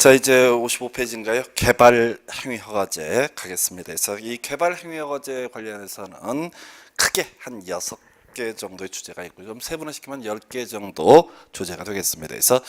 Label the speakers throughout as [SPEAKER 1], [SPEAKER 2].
[SPEAKER 1] 자, 이제 55페이지인가요? 개발 행위 허가제 가겠습니다. 그래서 이 개발 행위 허가제 관련해서는 크게 한 6개 정도의 주제가 있고 좀 세분화시키면 10개 정도 주제가 되겠습니다. 그래서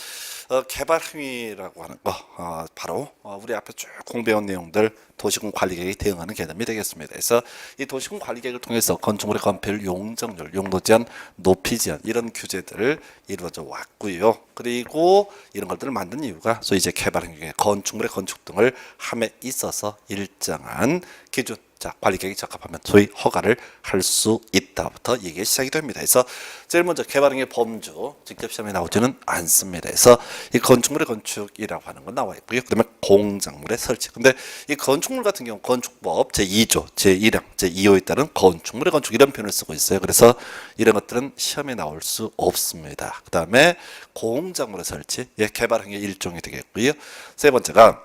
[SPEAKER 1] 개발 행위라고 하는 거 바로 우리 앞에 쭉 공부해온 내용들 도시군 관리계획이 대응하는 개념이 되겠습니다. 그래서 이 도시군 관리계획을 통해서 건축물의 건폐율, 용적률, 용도 제한, 높이 제한 이런 규제들을 이루어져 왔고요. 그리고 이런 것들을 만든 이유가 소위 이제 개발 행위, 건축물의 건축 등을 함에 있어서 일정한 기준, 자, 관리계획이 적합하면 소위 허가를 할 수 있다부터 얘기가 시작이 됩니다. 그래서 제일 먼저 개발행위의 범주 직접 시험에 나오지는 않습니다. 그래서 이 건축물의 건축이라고 하는 건 나와 있고요. 그다음에 공작물의 설치. 근데 이 건축물 같은 경우 건축법 제2조 제1항 제2호에 따른 건축물의 건축 이런 표현을 쓰고 있어요. 그래서 이런 것들은 시험에 나올 수 없습니다. 그다음에 공작물의 설치, 예, 개발행위의 일종이 되겠고요. 세 번째가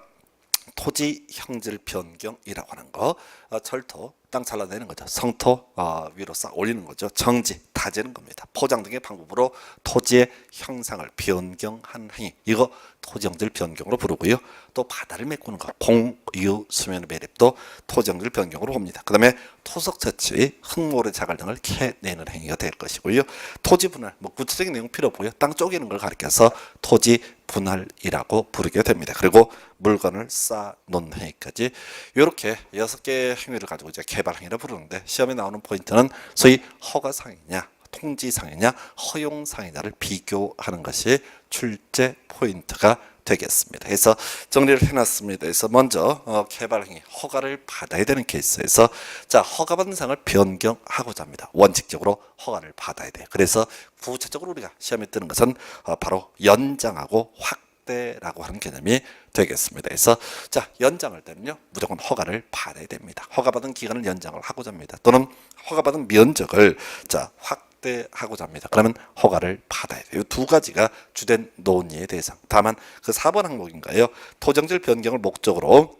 [SPEAKER 1] 토지 형질 변경이라고 하는 거, 철토 땅 잘라내는 거죠. 성토 위로 싹 올리는 거죠. 정지 다지는 겁니다. 포장 등의 방법으로 토지의 형상을 변경한 행위, 이거 토지 형질 변경으로 부르고요. 또 바다를 메꾸는 거, 공유 수면의 매립도 토지 형질 변경으로 봅니다. 그 다음에 토석 채취, 흙모래 자갈 등을 캐내는 행위가 될 것이고요. 토지 분할, 뭐 구체적인 내용 필요 없고요. 땅 쪼개는 걸 가리켜서 토지 분할이라고 부르게 됩니다. 그리고 물건을 쌓아놓는 행위까지 이렇게 6개의 행위를 가지고 이제 개발 행위를 부르는데 시험에 나오는 포인트는 소위 허가상이냐, 통지상이냐, 허용상이냐를 비교하는 것이 출제 포인트가 되겠습니다. 그래서 정리를 해놨습니다. 그래서 먼저 개발 행위 허가를 받아야 되는 케이스에서 자, 허가받은 사항을 변경하고자 합니다. 원칙적으로 허가를 받아야 돼요. 그래서 구체적으로 우리가 시험에 뜨는 것은 바로 연장하고 확대라고 하는 개념이 되겠습니다. 그래서 자, 연장할 때는요 무조건 허가를 받아야 됩니다. 허가받은 기간을 연장을 하고자 합니다. 또는 허가받은 면적을 자 확대하고자 합니다. 그러면 허가를 받아야 돼요. 이 두 가지가 주된 논의의 대상. 다만 그 4번 항목인가요? 토정질 변경을 목적으로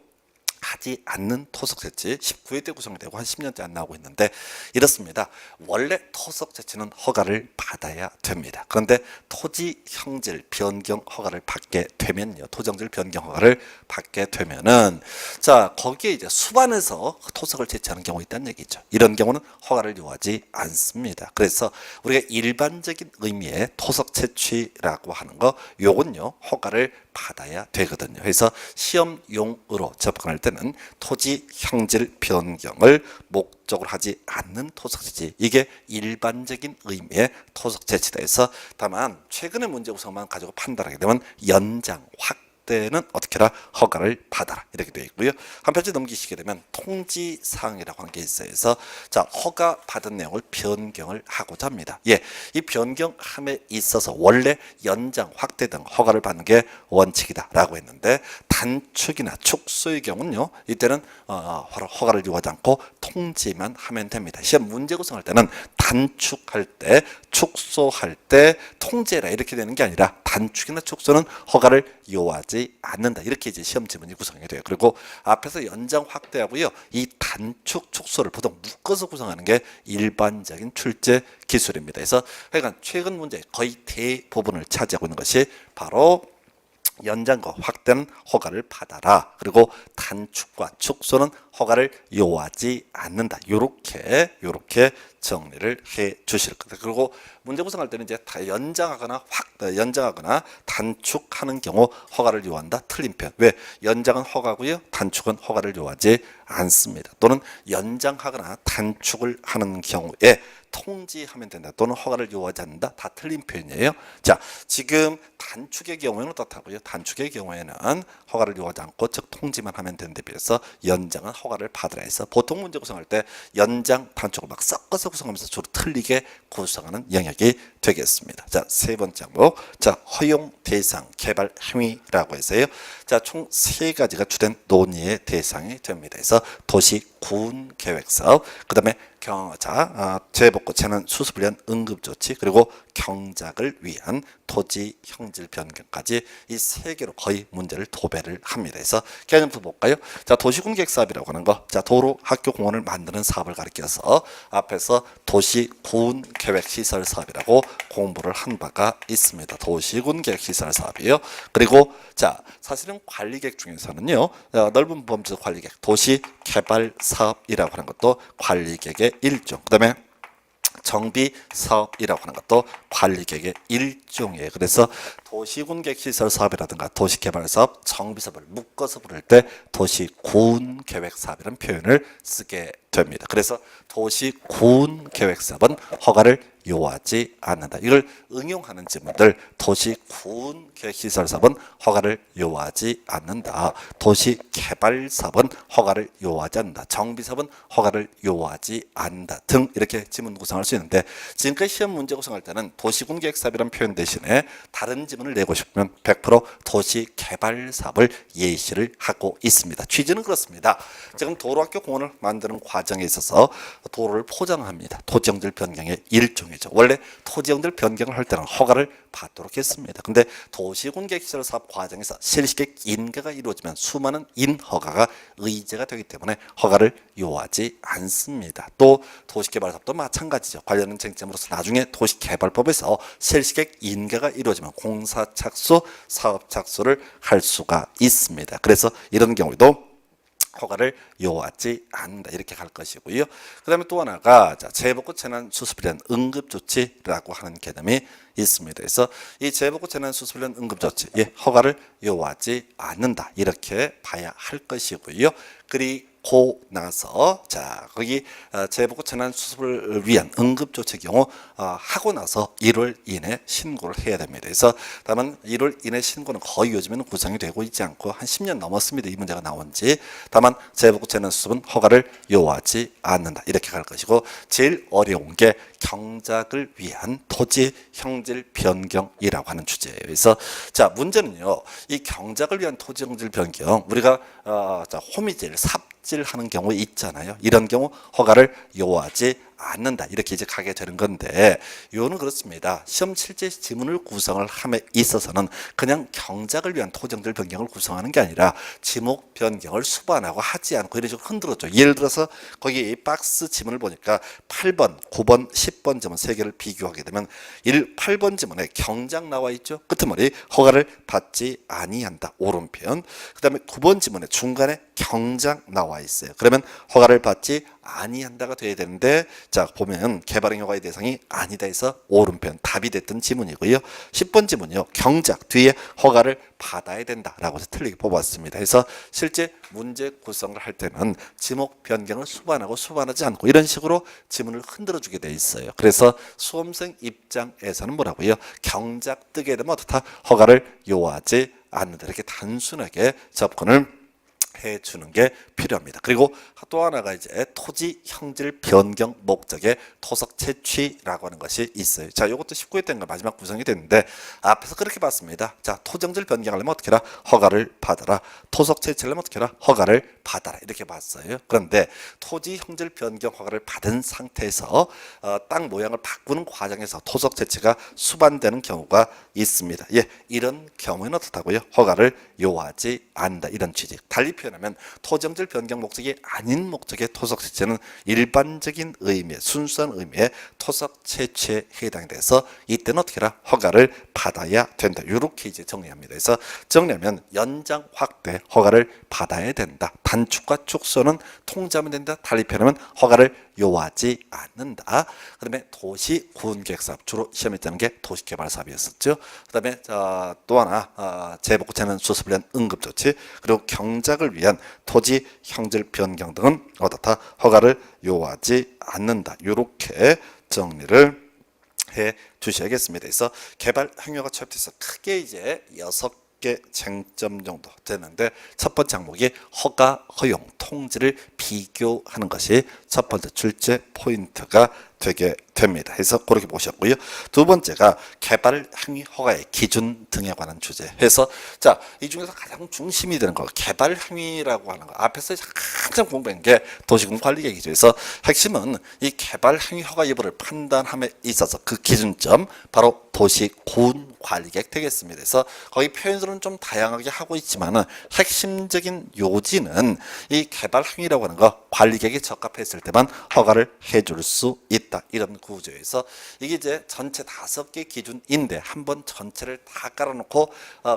[SPEAKER 1] 하지 않는 토석 채취 19회 때 구성되고 한 10년째 안 나오고 있는데 이렇습니다. 원래 토석 채취는 허가를 받아야 됩니다. 그런데 토지 형질 변경 허가를 받게 되면요, 토정질 변경 허가를 받게 되면은 자, 거기에 이제 수반에서 토석을 채취하는 경우가 있다는 얘기죠. 이런 경우는 허가를 요하지 않습니다. 그래서 우리가 일반적인 의미의 토석 채취라고 하는 거 요건요 허가를 받아야 되거든요. 그래서 시험용으로 접근할 때는 토지 형질 변경을 목적으로 하지 않는 토석 채취, 이게 일반적인 의미의 토석 채취다 해서 다만 최근의 문제 구성만 가지고 판단하게 되면 연장 확대는 어떻게 해라? 허가를 받아라 이렇게 되어 있고요. 한 페이지 넘기시게 되면 통지사항이라고 하는 게 있어요. 그래서 자, 허가 받은 내용을 변경을 하고자 합니다. 예, 이 변경함에 있어서 원래 연장 확대 등 허가를 받는 게 원칙이다라고 했는데 단축이나 축소의 경우는요 이때는 허가를 요하지 않고 통지만 하면 됩니다. 시험 문제 구성할 때는 단축할 때, 축소할 때 통제라 이렇게 되는 게 아니라 단축이나 축소는 허가를 요하지 않는다. 이렇게 이제 시험 지문이 구성이 돼요. 그리고 앞에서 연장 확대하고요. 이 단축, 축소를 보통 묶어서 구성하는 게 일반적인 출제 기술입니다. 그래서 하여간 최근 문제 거의 대부분을 차지하고 있는 것이 바로 연장과 확대는 허가를 받아라. 그리고 단축과 축소는 허가를 요하지 않는다. 요렇게 정리를 해 주실 겁니다. 그리고 문제 구성할 때는 이제 다 연장하거나 단축하는 경우 허가를 요한다. 틀린 편. 왜? 연장은 허가고요. 단축은 허가를 요하지 않습니다. 또는 연장하거나 단축을 하는 경우에 통지하면 된다. 또는 허가를 요하지 않는다. 다 틀린 표현이에요. 자, 지금 단축의 경우에는 어떻다고요? 단축의 경우에는 허가를 요하지 않고 즉 통지만 하면 되는데 비해서 연장은 허가를 받으라 해서 보통 문제 구성할 때 연장, 단축을 막 섞어서 구성하면서 주로 틀리게 구성하는 영역이 되겠습니다. 자, 세 번째 항목. 자, 허용 대상 개발 행위라고 해서요. 자, 총 3가지가 주된 논의의 대상이 됩니다. 그래서 도시 구운 계획사업, 그다음에 재복구 재난 수습을 위한 응급조치, 그리고 경작을 위한 토지 형질 변경까지 이 세 개로 거의 문제를 도배를 합니다. 그래서 개념부터 볼까요? 자, 도시군계획 사업이라고 하는 거, 자, 도로, 학교, 공원을 만드는 사업을 가리켜서 앞에서 도시군계획시설 사업이라고 공부를 한 바가 있습니다. 도시군계획시설 사업이에요. 그리고 자, 사실은 관리계획 중에서는요, 넓은 범주 관리계획, 도시개발사업이라고 하는 것도 관리계획의 일종, 그 다음에 정비사업이라고 하는 것도 관리계획의 일종이에요. 그래서 도시군계획시설사업이라든가 도시개발사업, 정비사업을 묶어서 부를 때 도시군계획사업이라는 표현을 쓰게 됩니다. 그래서 도시군계획사업은 허가를 요하지 않는다. 이걸 응용하는 지문들, 도시군계획시설사업은 허가를 요하지 않는다. 도시개발사업은 허가를 요하지 않는다. 정비사업은 허가를 요하지 않는다 등 이렇게 지문 구성할 수 있는데, 지금까지 시험 문제 구성할 때는 도시군계획사업이라는 표현 대신에 다른 지문을 내고 싶으면 100% 도시개발사업을 예시를 하고 있습니다. 취지는 그렇습니다. 지금 도로학교 공원을 만드는 과정에 있어서 도로를 포장합니다. 토지형질 변경의 일종이죠. 원래 토지형질 변경을 할 때는 허가를 받도록 했습니다. 근데 도시군계획시설 사업 과정에서 실시계 인가가 이루어지면 수많은 인허가가 의제가 되기 때문에 허가를 요하지 않습니다. 또 도시개발사업도 마찬가지죠. 관련된 쟁점으로서 나중에 도시개발법에서 실시계 인가가 이루어지면 공사 착수, 사업 착수를 할 수가 있습니다. 그래서 이런 경우에도 허가를 요하지 않는다 이렇게 갈 것이고요. 그 다음에 또 하나가 재복구 재난 수습을 위한 응급조치라고 하는 개념이 있습니다. 그래서 이 재복구 재난 수습을 위한 응급조치, 허가를 요하지 않는다 이렇게 봐야 할 것이고요. 그리고 나서 자, 거기 재복구 재난 수습을 위한 응급조치 경우 하고 나서 1월 이내 신고를 해야 됩니다. 그래서 다만 1월 이내 신고는 거의 요즘에는 구성이 되고 있지 않고 한 10년 넘었습니다. 이 문제가 나온 지. 다만 재복구 재난 수습은 허가를 요하지 않는다 이렇게 갈 것이고, 제일 어려운 게 경작을 위한 토지 형질 변경이라고 하는 주제예요. 그래서 자, 문제는요, 이 경작을 위한 토지 형질 변경, 우리가 호미질, 삽질하는 경우 있잖아요. 이런 경우 허가를 요하지 않는다 이렇게 이제 가게 되는 건데, 요는 그렇습니다. 시험 실제 지문을 구성을 함에 있어서는 그냥 경작을 위한 토지형질 변경을 구성하는 게 아니라 지목 변경을 수반하고 하지 않고 이런 식으로 흔들었죠. 예를 들어서 거기 박스 지문을 보니까 8번, 9번, 10번 지문 세 개를 비교하게 되면 8번 지문에 경작 나와 있죠. 끄트머리 허가를 받지 아니한다 오른편. 그 다음에 9번 지문에 중간에 경작 나와 있어요. 그러면 허가를 받지 아니한다가 돼야 되는데, 자 보면 개발행 허가의 대상이 아니다 해서 오른편 답이 됐던 지문이고요. 10번 지문이요, 경작 뒤에 허가를 받아야 된다라고 해서 틀리게 뽑았습니다. 그래서 실제 문제 구성을 할 때는 지목 변경을 수반하고 수반하지 않고 이런 식으로 지문을 흔들어 주게 돼 있어요. 그래서 수험생 입장에서는 뭐라고요? 경작 뜨게 되면 어떻다? 허가를 요하지 않는다 이렇게 단순하게 접근을 해주는 게 필요합니다. 그리고 또 하나가 이제 토지 형질 변경 목적의 토석 채취라고 하는 것이 있어요. 자, 이것도 19회 때인가 마지막 구성이 됐는데 앞에서 그렇게 봤습니다. 자, 토지 형질 변경하려면 어떻게 해라? 허가를 받아라. 토석 채취하려면 어떻게 해라? 허가를 받아라. 이렇게 봤어요. 그런데 토지 형질 변경 허가를 받은 상태에서 땅 모양을 바꾸는 과정에서 토석 채취가 수반되는 경우가 있습니다. 이런 경우에는 어떻다고요? 허가를 요하지 않는다 이런 취지. 달리 표현하면 토지형질 변경 목적이 아닌 목적의 토석 채취는 일반적인 의미의 순수한 의미의 토석 채취에 해당이 돼서 이때는 어떻게 해라? 허가를 받아야 된다. 이렇게 이제 정리합니다. 그래서 정리하면 연장 확대 허가를 받아야 된다. 단축과 축소는 통제하면 된다. 달리 표현하면 허가를 요하지 않는다. 그 다음에 도시군계획사업, 주로 시험에 뜨는 게 도시개발사업이었었죠. 그 다음에 또 하나 재복구 재난 수습을 위한 응급조치, 그리고 경작을 위한 토지 형질 변경 등은 어떻다? 허가를 요하지 않는다. 이렇게 정리를 해 주셔야겠습니다. 그래서 개발 행위가 챕터에서 크게 이제 6개 쟁점 정도 되는데, 첫 번째 항목이 허가, 허용, 통지를 비교하는 것이 첫 번째 출제 포인트가 되게 됩니다. 해서 그렇게 보셨고요. 두 번째가 개발 행위 허가의 기준 등에 관한 주제 해서 자, 이 중에서 가장 중심이 되는 거 개발 행위라고 하는 거 앞에서 가장 공부한 게 도시군 관리계 기준에서 핵심은 이 개발 행위 허가 여부를 판단함에 있어서 그 기준점 바로 도시군 관리계획 되겠습니다. 그래서 거기 표현들은 좀 다양하게 하고 있지만은 핵심적인 요지는 이 개발 행위라고 하는 거 관리계획에 적합했을 때만 허가를 해줄 수 있다. 이런 구조에서 이게 이제 전체 5개 기준인데 한번 전체를 다 깔아놓고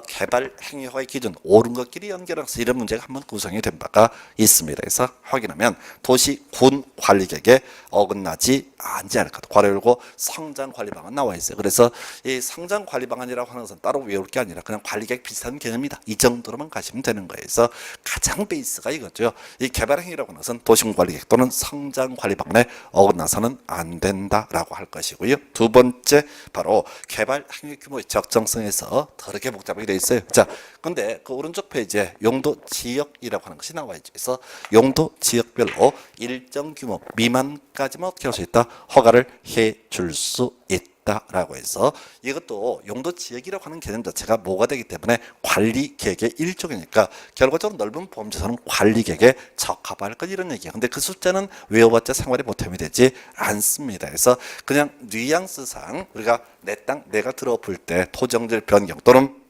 [SPEAKER 1] 개발 행위 허가의 기준 옳은 것끼리 연결해서 이런 문제가 한번 구성이 된 바가 있습니다. 그래서 확인하면 도시군 관리계획에 어긋나지 않을까. 괄호 열고 성장 관리 방안 나와 있어요. 그래서 이 성장 관리 방안이라고 하는 것은 따로 외울 게 아니라 그냥 관리계획 비슷한 개념이다. 이 정도로만 가시면 되는 거예요. 그래서 가장 베이스가 이거죠. 이 개발 행위라고 하는 것은 도시군 관리계획 또는 성장 관리 방안에 어긋나서는 안 된다라고 할 것이고요. 두 번째 바로 개발 행위 규모의 적정성에서 더럽게 복잡하게 되어 있어요. 자, 근데 그 오른쪽 페이지에 용도 지역이라고 하는 것이 나와 있죠. 그래서 용도 지역별로 일정 규모 미만까지만 어떻게 할 수 있다? 허가를 해줄 수 있다라고 해서 이것도 용도 지역이라고 하는 개념 자체가 뭐가 되기 때문에 관리 계획의 일종이니까 결과적으로 넓은 범죄에서는 관리 계획에 적합할 것 이런 얘기예요. 근데 그 숫자는 외워봤자 생활에 보탬이 되지 않습니다. 그래서 그냥 뉘앙스상 우리가 내 땅 내가 들어볼 때 토정질 변경 또는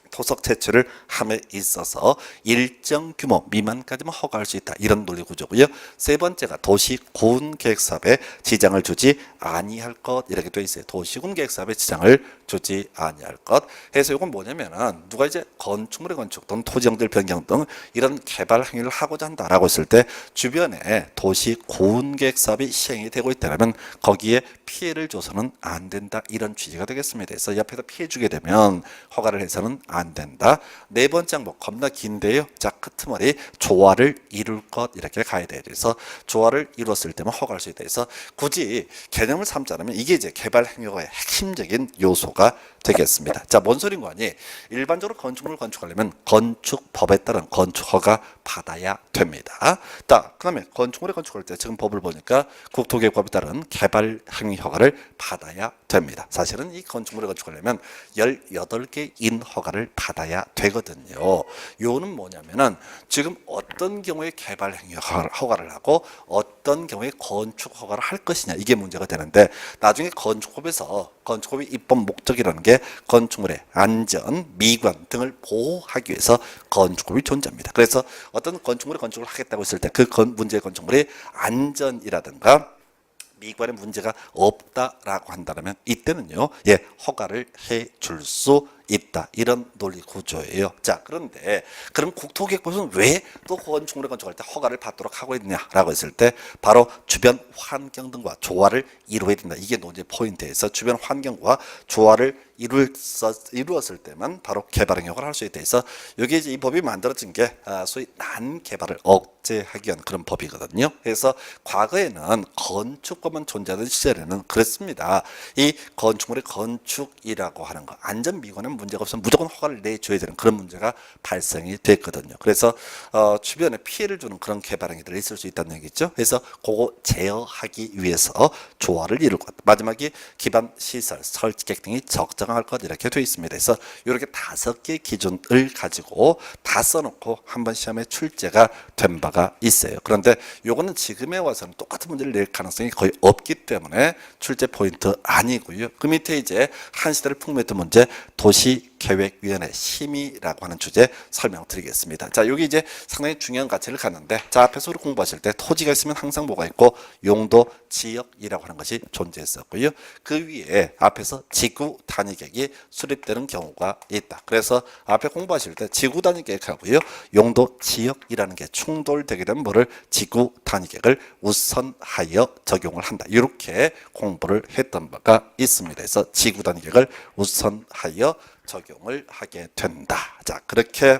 [SPEAKER 1] 토석 채취를 함에 있어서 일정 규모 미만까지만 허가할 수 있다. 이런 논리 구조고요. 세 번째가 도시군 계획사업에 지장을 주지 아니할 것 이렇게 되어 있어요. 도시군 계획사업에 지장을 주지 아니할 것 해서 이건 뭐냐면은 누가 이제 건축물의 건축 또는 토지형들 변경 등 이런 개발 행위를 하고자 한다라고 했을 때 주변에 도시군 계획사업이 시행이 되고 있다면 거기에 피해를 줘서는 안 된다. 이런 취지가 되겠습니다. 그래서 옆에서 피해 주게 되면 허가를 해서는 안 된다. 네 번째 항목 겁나 긴데요. 자, 끄트머리 조화를 이룰 것 이렇게 가야 돼요. 그래서 조화를 이루었을 때만 허가할 수 있다. 그래서 굳이 개념을 삼자면 이게 이제 개발 행위의 핵심적인 요소가 되겠습니다. 자, 뭔 소린 거니? 일반적으로 건축물을 건축하려면 건축법에 따른 건축허가 받아야 됩니다. 자, 그다음에 건축물을 건축할 때 지금 법을 보니까 국토계획법에 따른 개발 행위 허가를 받아야 됩니다. 사실은 이 건축물을 건축하려면 18개 인 허가를 받아야 되거든요. 요는 뭐냐면은 지금 어떤 경우에 개발 행위 허가를 하고 어떤 경우에 건축 허가를 할 것이냐 이게 문제가 되는데 나중에 건축법의 입법 목적이라는 게 건축물의 안전, 미관 등을 보호하기 위해서 건축법이 존재합니다. 그래서 어떤 건축물의 건축을 하겠다고 했을 때 그 문제의 건축물의 안전이라든가 미관에 문제가 없다라고 한다면 이때는요, 허가를 해줄 수 있다. 이런 논리 구조예요. 자, 그런데 그럼 국토계획법은 왜 또 건축물을 건축할 때 허가를 받도록 하고 있냐라고 했을 때 바로 주변 환경 등과 조화를 이루어야 된다. 이게 논제 포인트에서 주변 환경과 조화를 이루었을 때만 바로 개발 행위를 할 수 있다. 해서 여기 이제 이 법이 만들어진 게 소위 난개발을 억제하기 위한 그런 법이거든요. 그래서 과거에는 건축법만 존재하던 시절에는 그랬습니다. 이 건축물의 건축이라고 하는 거 안전 미관은 문제가 없으면 무조건 허가를 내줘야 되는 그런 문제가 발생이 됐거든요. 그래서 주변에 피해를 주는 그런 개발 행위들이 있을 수 있다는 얘기죠. 그래서 그거 제어하기 위해서 조화를 이룰 것. 마지막에 기반 시설, 설치 계획 등이 적정할 것 이렇게 되어 있습니다. 그래서 이렇게 5개 기준을 가지고 다 써놓고 한번 시험에 출제가 된 바가 있어요. 그런데 요거는 지금에 와서는 똑같은 문제를 낼 가능성이 거의 없기 때문에 출제 포인트 아니고요. 그 밑에 이제 한 시대를 풍미했던 문제 도시계획위원회 심의라고 하는 주제 설명드리겠습니다. 자, 여기 이제 상당히 중요한 가치를 갖는데 자, 앞에서 우리 공부하실 때 토지가 있으면 항상 뭐가 있고 용도 지역이라고 하는 것이 존재했었고요. 그 위에 앞에서 지구 단위 계획이 수립되는 경우가 있다. 그래서 앞에 공부하실 때 지구 단위 계획하고요. 용도 지역이라는 게 충돌되게 되면 뭐를 지구 단위 계획을 우선하여 적용을 한다. 이렇게 공부를 했던 바가 있습니다. 그래서 지구 단위 계획을 우선하여 적용을 하게 된다. 자, 그렇게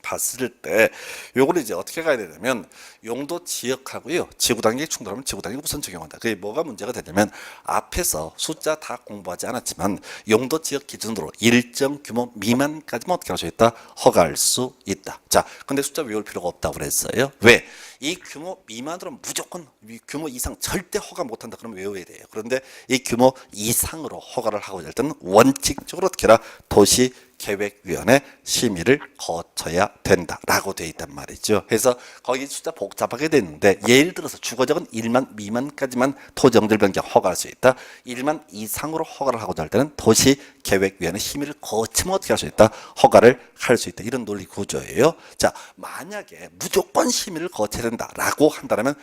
[SPEAKER 1] 봤을 때 요거를 이제 어떻게 가야 되냐면 용도 지역하고요. 지구 단계 충돌하면 지구 단계 우선 적용한다. 그게 뭐가 문제가 되냐면 앞에서 숫자 다 공부하지 않았지만 용도 지역 기준으로 일정 규모 미만까지만 어떻게 할 수 있다? 허가할 수 있다. 자, 근데 숫자 외울 필요가 없다고 그랬어요. 왜? 이 규모 미만으로 무조건 이 규모 이상 절대 허가 못한다. 그러면 외워야 돼요. 그런데 이 규모 이상으로 허가를 하고자 할 때는 원칙적으로 어떻게 해라? 도시계획위원회 심의를 거쳐야 된다라고 돼 있단 말이죠. 그래서 거기 숫자 복잡하게 돼 있는데 예를 들어서 주거적은 1만 미만까지만 토지영들 변경 허가할 수 있다. 1만 이상으로 허가를 하고자 할 때는 도시계획위원회 심의를 거치면 어떻게 할 수 있다? 허가를 할 수 있다. 이런 논리 구조예요. 자, 만약에 무조건 심의를 거쳐야 된다라고 한다면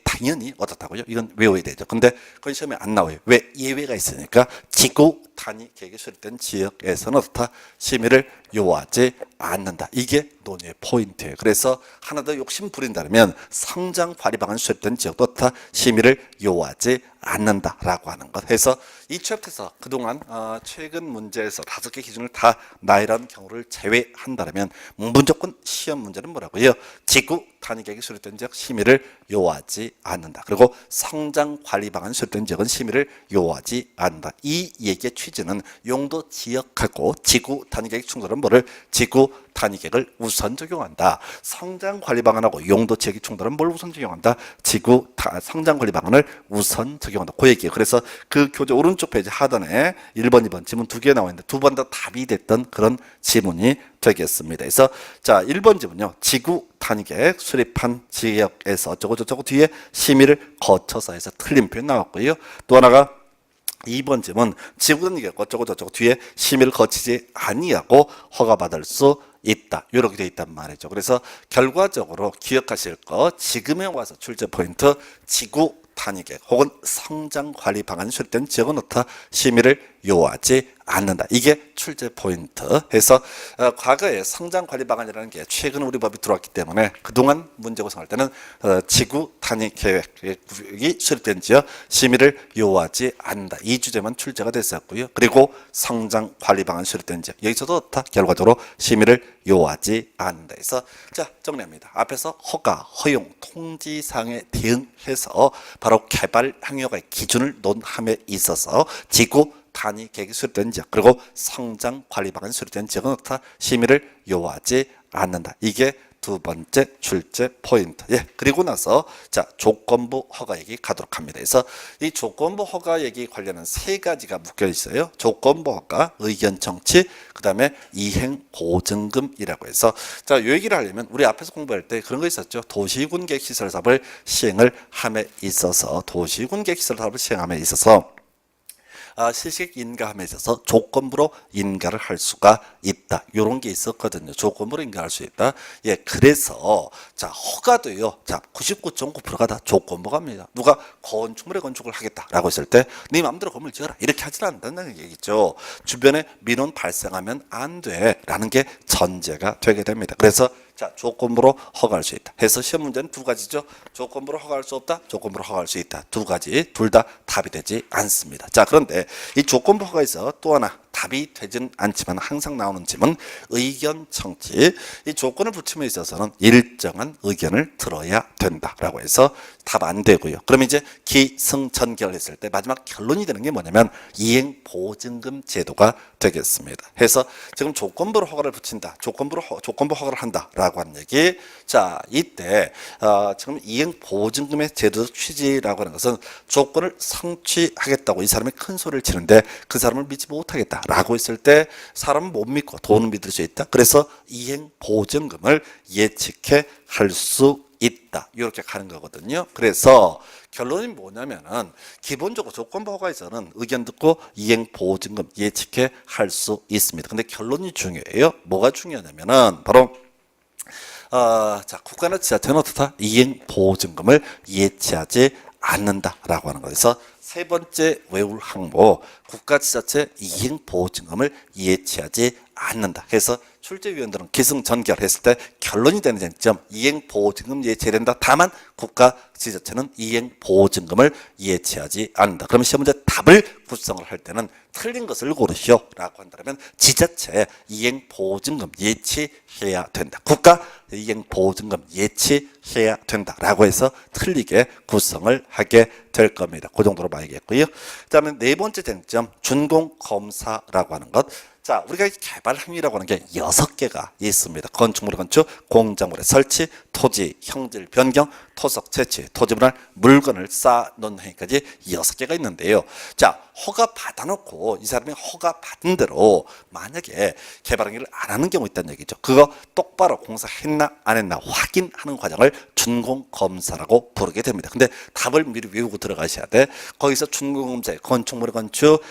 [SPEAKER 1] 당연히 어떻다고요? 이건 외워야 되죠. 근데 그건 시험에 안 나와요. 왜? 예외가 있으니까 지구 단위 계획이 수립된 지역에서는 어떻다? 심의를 요하지 않는다. 이게 논의의 포인트예요. 그래서 하나 더 욕심 부린다면 성장 발의 방안 수립된 지역도 어떻다? 심의를 요하지 않는다라고 하는 것. 해서 이 챕터에서 그동안 최근 문제에서 5개 기준을 다 나열한 경우를 제외한다면 무조건 시험 문제는 뭐라고요? 지구 단위 계획이 수립된 지역 심의를 요하지 않는다. 그리고 성장 관리 방안 수립된 지역은 심의를 요하지 않는다. 이 얘기의 취지는 용도 지역하고 지구 단위 계획 충돌은 뭐를? 지구 단위 계획을 우선 적용한다. 성장 관리 방안하고 용도 지역이 충돌은 뭘 우선 적용한다? 지구 성장 관리 방안을 우선 적용한다. 그 얘기예요. 그래서 그 교재 오른쪽 페이지 하단에 1번, 2번 지문 2개 나와 있는데 두 번 다 답이 됐던 그런 지문이 되겠습니다. 그래서 자, 1번 지문요. 지구 단위 계획 수립한 지역에서 저거 뒤에 심의를 거쳐서 해서 틀린 표현 나왔고요. 또 하나가 2번 지문 지구단위 계획 저거 뒤에 심의를 거치지 아니하고 허가받을 수 있다. 이렇게 돼 있단 말이죠. 그래서 결과적으로 기억하실 거 지금에 와서 출제 포인트 지구 단위 계획 혹은 성장 관리 방안이 수립된 지역은 어떻다? 심의를 요하지 않는다. 이게 출제 포인트. 해서 과거에 성장 관리 방안이라는 게 최근 우리 법이 들어왔기 때문에 그동안 문제 구성할 때는 지구 단위 계획이 수립된 지역 심의를 요하지 않는다. 이 주제만 출제가 됐었고요. 그리고 성장 관리 방안 수립된 지역 여기서도 어떻다? 결과적으로 심의를 요하지 않는다. 해서 자, 정리합니다. 앞에서 허가, 허용, 통지사항에 대응해서 바로 개발 항목의 기준을 논함에 있어서 지구 단위 계획이 수립된 지역 그리고 성장 관리 방안이 수립된 지역은 어떻다? 심의를 요하지 않는다. 이게 두 번째 출제 포인트. 그리고 나서 자, 조건부 허가 얘기 가도록 합니다. 그래서 이 조건부 허가 얘기 관련한 세 가지가 묶여 있어요. 조건부 허가, 의견 청취, 그다음에 이행 보증금이라고 해서 자, 이 얘기를 하려면 우리 앞에서 공부할 때 그런 거 있었죠. 도시군 계획 시설 사업을 시행을 함에 있어서 도시군 계획 시설 사업을 시행함에 있어서 실식 인가함에 있어서 조건부로 인가를 할 수가 있다. 이런 게 있었거든요. 조건부로 인가할 수 있다. 그래서 자, 허가도요. 자, 99.9%가 다 조건부가 합니다. 누가 건축물에 건축을 하겠다라고 했을 때 네 마음대로 건물 지어라. 이렇게 하지는 않는다는 얘기죠. 주변에 민원 발생하면 안 돼라는 게 전제가 되게 됩니다. 그래서 자, 조건부로 허가할 수 있다. 해서 시험 문제는 두 가지죠. 조건부로 허가할 수 없다. 조건부로 허가할 수 있다. 두 가지 둘 다 답이 되지 않습니다. 자, 그런데 이 조건부 허가에서 또 하나 답이 되진 않지만 항상 나오는 질문 의견 청취. 이 조건을 붙임에 있어서는 일정한 의견을 들어야 된다라고 해서 답 안 되고요. 그럼 이제 기승전결했을 때 마지막 결론이 되는 게 뭐냐면 이행 보증금 제도가 되겠습니다. 해서 지금 조건부로 허가를 붙인다. 조건부 허가를 한다라고 하는 얘기. 자, 이때 지금 이행 보증금의 제도적 취지라고 하는 것은 조건을 성취하겠다고 이 사람이 큰 소리를 치는데 그 사람을 믿지 못하겠다라고 했을 때 사람은 못 믿고 돈은 믿을 수 있다. 그래서 이행 보증금을 예측해 할 수 있다. 이렇게 가는 거거든요. 그래서 결론이 뭐냐면은 기본적으로 조건부 허가에서는 의견 듣고 이행 보증금 예측해 할 수 있습니다. 근데 결론이 중요해요. 뭐가 중요하냐면은 바로 자, 국가나 지자체는 어떻다? 이행 보증금을 예치하지 않는다라고 하는 거에서 세 번째 외울 항목 국가 지자체 이행 보증금을 예치하지 않는다. 그래서 출제위원들은 기승전결했을 때 결론이 되는 쟁점 이행 보증금 예치된다. 다만 국가 지자체는 이행보증금을 예치하지 않는다. 그러면 시험 문제 답을 구성을 할 때는 틀린 것을 고르시오라고 한다면 지자체 이행보증금 예치해야 된다. 국가 이행보증금 예치해야 된다라고 해서 틀리게 구성을 하게 될 겁니다. 그 정도로 봐야겠고요. 그다음에 네 번째 쟁점 준공검사라고 하는 것. 자, 우리가 개발 행위라고 하는 게 6개가 있습니다. 건축물의 건축, 공작물의 설치, 토지, 형질 변경, 토석 채취, 토지 분할, 물건을 쌓아놓는 행위까지 6개가 있는데요. 자, 허가 받아놓고 이 사람이 허가 받은 대로 만약에 개발 행위를 안 하는 경우 있다는 얘기죠. 그거 똑바로 공사했나 안 했나 확인하는 과정을 준공검사라고 부르게 됩니다. 근데 답을 미리 외우고 들어가셔야 돼. 거기서 준공검사에 건축물의 건축,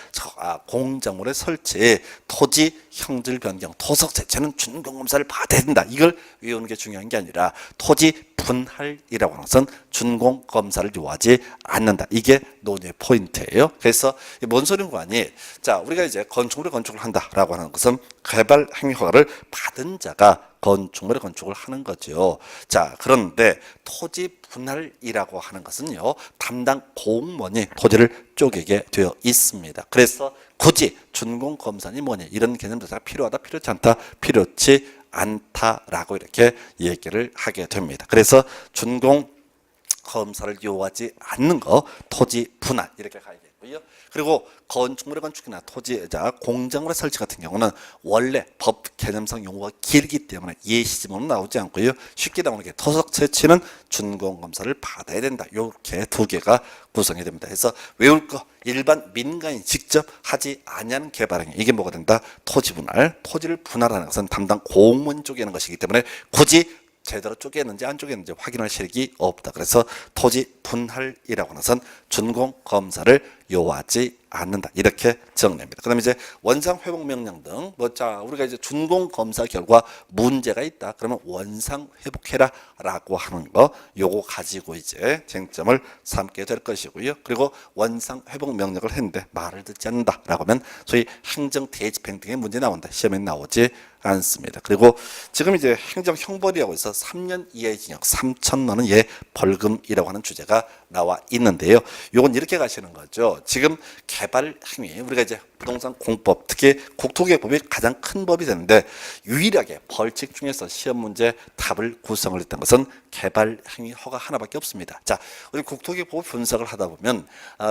[SPEAKER 1] 공작물의 설치, 토지, 형질 변경, 토석 채취는 준공검사를 받아야 된다. 이걸 외우는 게 중요한 게 아니라 토지 분할이라고 하는 것은 준공검사를 요하지 않는다. 이게 논의의 포인트예요. 그래서 뭔 소리인 거 아니? 자, 우리가 이제 건축물의 건축을 한다라고 하는 것은 개발 행위 허가를 받은 자가 건축물의 건축을 하는 거죠. 자, 그런데 토지 분할이라고 하는 것은요, 담당 공무원이 토지를 쪼개게 되어 있습니다. 그래서 굳이 준공검사니 뭐니 이런 개념 자체가 필요하다, 필요치 않다, 필요치 않다라고 이렇게 얘기를 하게 됩니다. 그래서 준공검사를 요하지 않는 거 토지 분할 이렇게 가야겠고요. 그리고 건축물의 건축이나 토지자 공작물의 설치 같은 경우는 원래 법 개념상 용어가 길기 때문에 예시지문은 나오지 않고요. 쉽게 나오는 게 토석 채취는 준공검사를 받아야 된다. 이렇게 2개가 구성이 됩니다. 그래서 외울 거 일반 민간인 직접 하지 아니하는 개발행위 이게 뭐가 된다? 토지 분할. 토지를 분할하는 것은 담당 공무원 쪼개는 것이기 때문에 굳이 제대로 쪼개는지 안 쪼개는지 확인할 실익이 없다. 그래서 토지 분할이라고 하는 것은 준공검사를 요하지 않는다. 이렇게 정리합니다. 그 다음에 이제 원상회복명령 등, 우리가 이제 준공검사 결과 문제가 있다. 그러면 원상회복해라 라고 하는 거, 요거 가지고 이제 쟁점을 삼게 될 것이고요. 그리고 원상회복명령을 했는데 말을 듣지 않는다 라고 하면 소위 행정대집행 등의 문제 나온다. 시험에 나오지 않습니다. 그리고 지금 이제 행정형벌이라고 해서 3년 이하의 징역 3,000만 원 이하의 벌금이라고 하는 주제가 나와 있는데요. 요건 이렇게 가시는 거죠. 지금 개발 행위, 우리가 이제 부동산 공법, 특히 국토개혁법이 가장 큰 법이 되는데 유일하게 벌칙 중에서 시험 문제 답을 구성을 했던 것은 개발 행위 허가 하나밖에 없습니다. 자, 우리 국토개혁법 분석을 하다 보면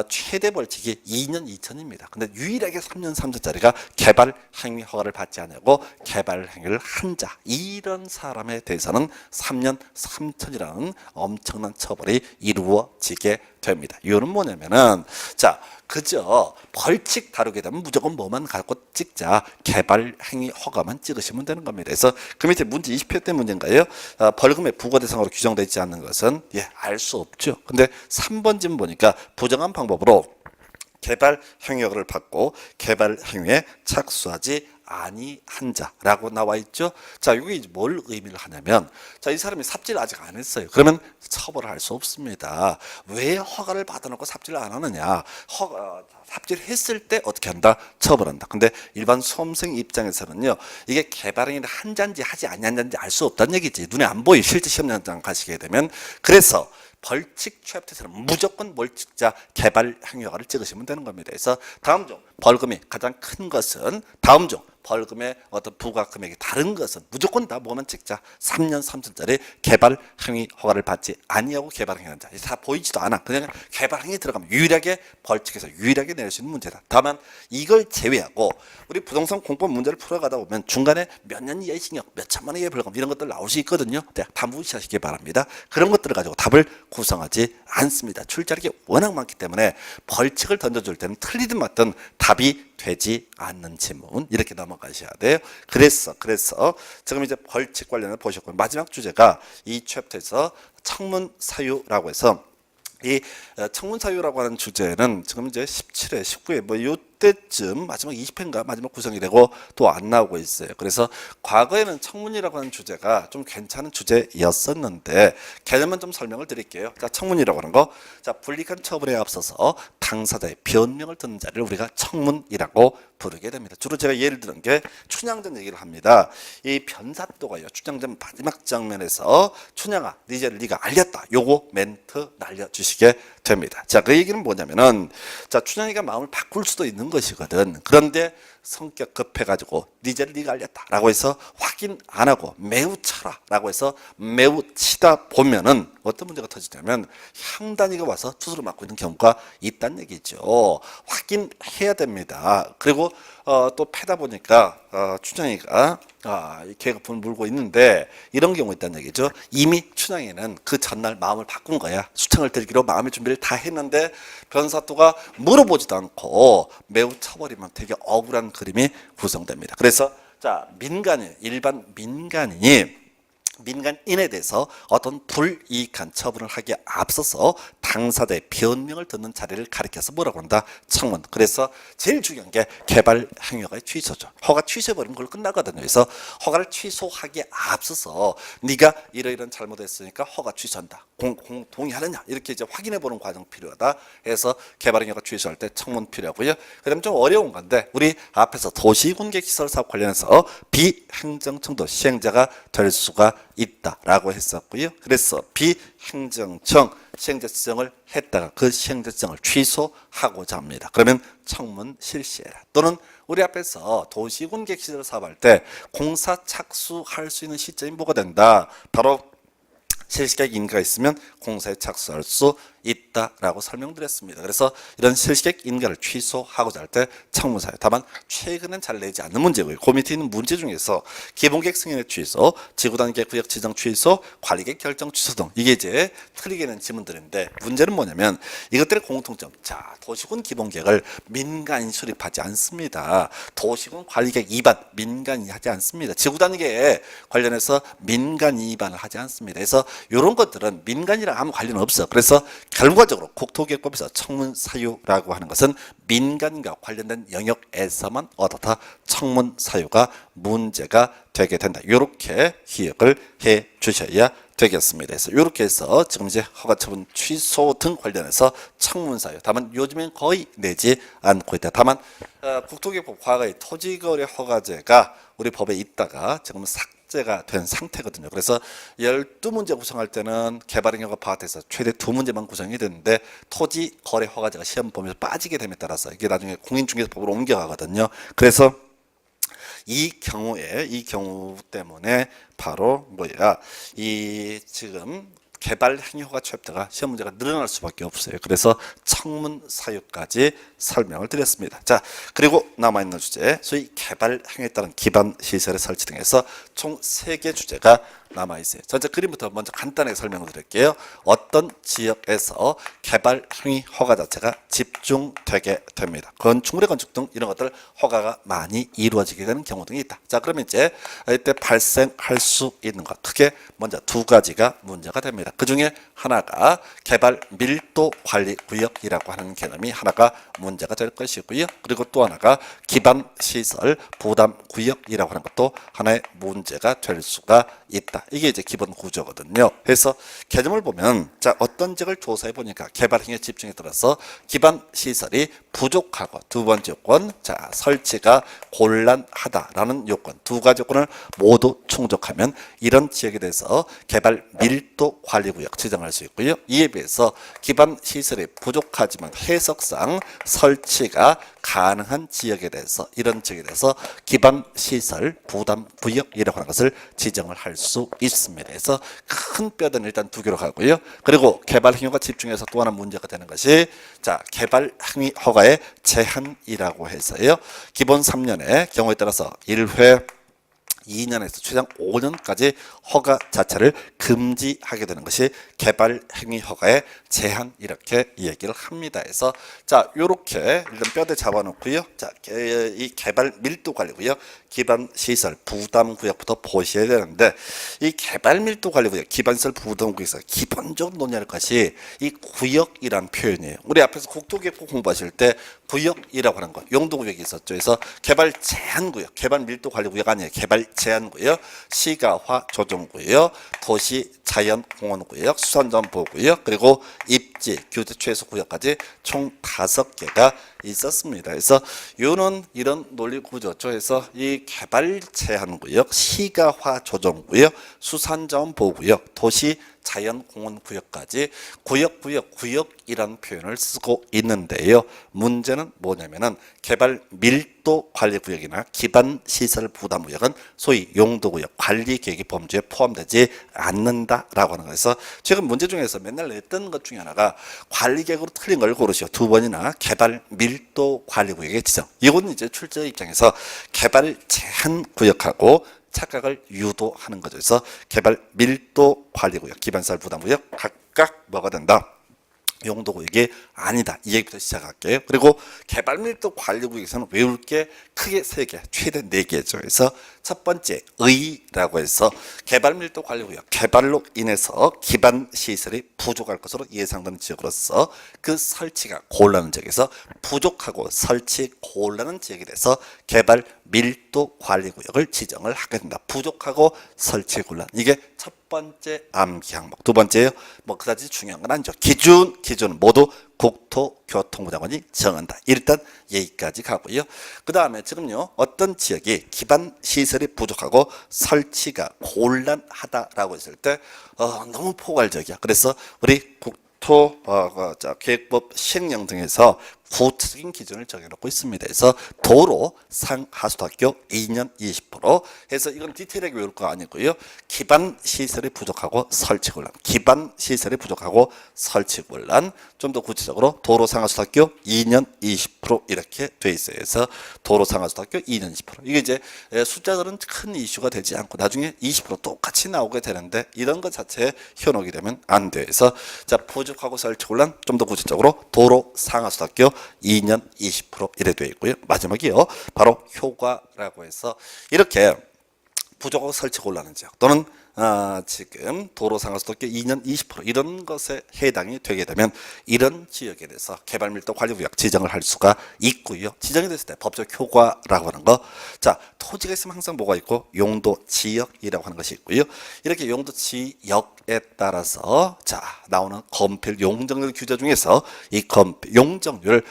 [SPEAKER 1] 최대 벌칙이 2년 2천입니다. 근데 유일하게 3년 3천짜리가 개발 행위 허가를 받지 않고 개발 행위를 한 자, 이런 사람에 대해서는 3년 3천이라는 엄청난 처벌이 이루어지게 됩니다. 이유는 뭐냐면은, 자, 그저 벌칙 다루게 되면 무조건 뭐만 갖고 찍자, 개발 행위 허가만 찍으시면 되는 겁니다. 그래서 그 밑에 문제 20회 때 문제인가요? 벌금의 부과 대상으로 규정되어 있지 않는 것은 알 수 없죠. 근데 3번 쯤 보니까 부정한 방법으로 개발 행위 허가를 받고 개발 행위에 착수하지 아니한 자라고 나와 있죠. 자, 이게 뭘 의미를 하냐면, 자, 이 사람이 삽질 아직 안 했어요. 그러면 처벌을 할 수 없습니다. 왜 허가를 받아놓고 삽질을 안 하느냐? 삽질했을 때 어떻게 한다? 처벌한다. 근데 일반 수험생 입장에서는요, 이게 개발행위를 한 잔지 하지 아니한 잔지 알 수 없다는 얘기지. 눈에 안 보이 실제 시험 현장 가시게 되면. 그래서 벌칙 취합태세는 무조건 벌칙자 개발 행위 허가를 찍으시면 되는 겁니다. 그래서 다음 중 벌금이 가장 큰 것은, 다음 중 벌금의 어떤 부과 금액이 다른 것은 무조건 다 뭐만 찍자. 3년 3천짜리 개발 행위 허가를 받지 아니하고 개발 행위한 자. 다 보이지도 않아. 그냥 개발 행위 들어가면 유일하게 벌칙에서 유일하게 낼 수 있는 문제다. 다만 이걸 제외하고 우리 부동산 공법 문제를 풀어가다 보면 중간에 몇 년 이하의 징역, 몇 천만 원 이하의 벌금 이런 것들 나올 수 있거든요. 다 무시하시기 바랍니다. 그런 것들을 가지고 답을 구성하지 않습니다. 출제하는 게 워낙 많기 때문에 벌칙을 던져줄 때는 틀리든 맞든 답이 되지 않는 지문 이렇게 넘어가셔야 돼요. 그래서 지금 이제 벌칙 관련해서 보셨고, 마지막 주제가 이 챕터에서 청문 사유라고 해서 이 청문 사유라고 하는 주제는 지금 이제 17회, 19회 뭐 요 요때쯤 마지막 20회인가 마지막 구성이 되고 또 안 나오고 있어요. 그래서 과거에는 청문이라고 하는 주제가 좀 괜찮은 주제였었는데 개념은 좀 설명을 드릴게요. 자, 청문이라고 하는 거, 자, 불리한 처분에 앞서서 당사자의 변명을 듣는 자리를 우리가 청문이라고 부르게 됩니다. 주로 제가 예를 드는 게 춘향전 얘기를 합니다. 이 변사또가요, 춘향전 마지막 장면에서 춘향아, 네 죄를 네가 알렸다, 요거 멘트 날려주시게 됩니다. 자, 그 얘기는 뭐냐면은, 자, 춘향이가 마음을 바꿀 수도 있는 것이거든. 그런데 성격 급해가지고 네 죄를 네가 알렸다라고 해서 확인 안 하고 매우 쳐라라고 해서 매우 치다 보면은 어떤 문제가 터지냐면 향단이가 와서 투수를 맡고 있는 경우가 있다는 얘기죠. 확인해야 됩니다. 그리고 또 패다 보니까 춘향이가 이 계급품을 물고 있는데 이런 경우 있다는 얘기죠. 이미 춘향이는 그 전날 마음을 바꾼 거야. 수청을 들기로 마음의 준비를 다 했는데 변사또가 물어보지도 않고 매우 쳐버리면 되게 억울한 그림이 구성됩니다. 그래서 자, 민간인, 일반 민간인에 대해서 어떤 불이익한 처분을 하기에 앞서서 당사자의 변명을 듣는 자리를 가리켜서 뭐라고 한다? 청문. 그래서 제일 중요한 게 개발 행위허가의 취소죠. 허가 취소해버리면 그걸 끝나거든요. 그래서 허가를 취소하기에 앞서서 네가 이러이런 잘못했으니까 허가 취소한다. 동의하느냐? 이렇게 이제 확인해보는 과정 필요하다. 해서 개발 행위허가 취소할 때 청문 필요하고요. 그다음 좀 어려운 건데 우리 앞에서 도시군객시설 사업 관련해서 비행정청도 시행자가 될 수가 있다라고 했었고요. 그래서 비행정청 시행자 지정을 했다가 그 시행자 지정을 취소하고자 합니다. 그러면 청문 실시해라. 또는 우리 앞에서 도시군객시설 사업할 때 공사 착수할 수 있는 시점이 뭐가 된다? 바로 실시객 인가가 있으면 공사에 착수할 수 있다라고 설명드렸습니다. 그래서 이런 실시객 인가를 취소하고자 할 때 청문사유. 다만 최근엔 잘 내지 않는 문제고요. 그 밑에 있는 문제 중에서 기본계획 승인의 취소, 지구단계 구역 지정 취소, 관리계획 결정 취소 등 이게 이제 틀리게 된 지문들인데 문제는 뭐냐면 이것들의 공통점. 자, 도시군 기본계획을 민간인 수립하지 않습니다. 도시군 관리계획 위반 민간인이 하지 않습니다. 지구단계 관련해서 민간인 위반을 하지 않습니다. 그래서 이런 것들은 민간이랑 아무 관련 없어. 그래서 결과적으로 국토기획법에서 청문 사유라고 하는 것은 민간과 관련된 영역에서만 얻어다 청문 사유가 문제가 되게 된다. 이렇게 기억을 해 주셔야 되겠습니다. 그래서 이렇게 해서 지금 이제 허가처분 취소 등 관련해서 청문 사유. 다만 요즘엔 거의 내지 않고 있다. 다만 국토기획법 과거의 토지거래 허가제가 우리 법에 있다가 지금 삭제가 된 상태거든요. 그래서 12문제 구성할 때는 개발행위가 파악돼서 최대 2문제만 구성이 되는데 토지 거래 허가제가 시험 범위에서 빠지게 됨에 따라서 이게 나중에 공인중개사법으로 옮겨가거든요. 그래서 이 경우 때문에 바로 이 지금 개발 행위허가 취업자가 시험 문제가 늘어날 수밖에 없어요. 그래서 청문 사유까지 설명을 드렸습니다. 자, 그리고 남아있는 주제, 소위 개발 행위에 따른 기반 시설의 설치 등에서 총 3개 주제가 남아있어요. 전체 그림부터 먼저 간단하게 설명을 드릴게요. 어떤 지역에서 개발 행위 허가 자체가 집중되게 됩니다. 건축물의 건축 등 이런 것들 허가가 많이 이루어지게 되는 경우 등이 있다. 자, 그러면 이제 이때 발생할 수 있는 것 크게 먼저 2가지가 문제가 됩니다. 그 중에 하나가 개발 밀도 관리 구역이라고 하는 개념이 하나가 문제가 될 것이고요. 그리고 또 하나가 기반 시설 부담 구역이라고 하는 것도 하나의 문제가 될 수가 있다. 이게 이제 기본 구조거든요. 그래서 개념을 보면 자, 어떤 지역을 조사해 보니까 개발 행위에 집중에 따라서 기반 시설이 부족하고 두 번째 요건, 자, 설치가 곤란하다라는 요건, 2가지 요건을 모두 충족하면 이런 지역에 대해서 개발 밀도 관리 구역 지정할 수 있고요. 이에 비해서 기반 시설이 부족하지만 해석상 설치가 가능한 지역에 대해서 이런 지역에 대해서 기반 시설 부담 구역이라고 하는 것을 지정을 할 수 있습니다. 그래서 큰 뼈는 일단 2개로 가고요. 그리고 개발 행위가 집중해서 또 하나 문제가 되는 것이 자, 개발 행위 허가의 제한이라고 해서요. 기본 3년의 경우에 따라서 1회 2년에서 최장 5년까지 허가 자체를 금지하게 되는 것이 개발 행위 허가의 제한 이렇게 얘기를 합니다. 그래서 자, 요렇게 일단 뼈대 잡아놓고요. 자, 이 개발 밀도 관리고요. 기반 시설 부담 구역부터 보셔야 되는데 이 개발 밀도 관리 구역, 기반 시설 부담 구역에서 기본적으로 논의할 것이 이 구역이란 표현이에요. 우리 앞에서 국토기획법 공부하실 때 구역이라고 하는 거, 용도구역이 있었죠. 그래서 개발 제한구역, 개발 밀도관리구역 아니에요. 개발 제한구역, 시가화 조정구역, 도시 자연공원구역, 수산자원보호구역, 그리고 입지, 규제 최소 구역까지 총 5개가 있었습니다. 그래서 이런 논리 구조죠. 그래서 이 개발 제한구역, 시가화 조정구역, 수산자원보호구역, 도시 자연공원구역까지 구역이라는 표현을 쓰고 있는데요. 문제는 뭐냐면은 개발 밀도관리구역이나 기반시설 부담구역은 소위 용도구역 관리계획 범주에 포함되지 않는다라고 하는 거에서 최근 문제 중에서 맨날 냈던 것 중에 하나가 관리계획으로 틀린 걸 고르시오. 2번이나 개발 밀도관리구역의 지정. 이건 이제 출제 입장에서 개발 제한구역하고 착각을 유도하는 거죠. 그래서 개발 밀도 관리구역, 기반시설 부담구역 각각 뭐가 된다? 용도구역이 아니다. 이 얘기부터 시작할게요. 그리고 개발 밀도 관리구역에서는 외울 게 크게 3개, 최대 4개죠. 그래서 첫 번째 의라고 해서 개발 밀도 관리구역, 개발로 인해서 기반 시설이 부족할 것으로 예상되는 지역으로서 그 설치가 곤란한 지역에서 부족하고 설치 곤란한 지역에 대해서 개발 밀도 관리구역을 지정을 하게 된다. 부족하고 설치 곤란. 이게 첫 번째 암기 항목. 두 번째요. 뭐 그다지 중요한 건 아니죠. 기준 모두 국토교통부 장관이 정한다. 일단 여기까지 가고요. 그 다음에 지금요 어떤 지역이 기반 시설이 부족하고 설치가 곤란하다라고 했을 때 너무 포괄적이야. 그래서 우리 계획법 시행령 등에서 구체적인 기준을 정해놓고 있습니다. 그래서 도로 상하수도학교 2년 20% 해서 이건 디테일하게 외울 거 아니고요. 기반 시설이 부족하고 설치 곤란, 기반 시설이 부족하고 설치 곤란. 좀 더 구체적으로 도로 상하수도학교 2년 20% 이렇게 돼 있어요. 그래서 도로 상하수도학교 2년 20% 이게 이제 숫자들은 큰 이슈가 되지 않고 나중에 20% 똑같이 나오게 되는데 이런 것 자체에 현혹이 되면 안 돼요. 그래서 자 부족하고 설치 곤란 좀 더 구체적으로 도로 상하수도학교 2년 20% 이래 되어 있고요. 마지막이요. 바로 효과라고 해서 이렇게 부족하고 설치 곤란한 지역 또는 지금 도로 상하수도학교 2년 20% 이런 것에 해당이 되게 되면 이런 지역에 대해서 개발 밀도 관리구역 지정을 할 수가 있고요. 지정이 됐을 때 법적 효과라고 하는 거. 자, 토지가 있으면 항상 뭐가 있고 용도 지역이라고 하는 것이 있고요. 이렇게 용도 지역에 따라서 자 나오는 건폐율 용적률 규제 중에서 이 용적률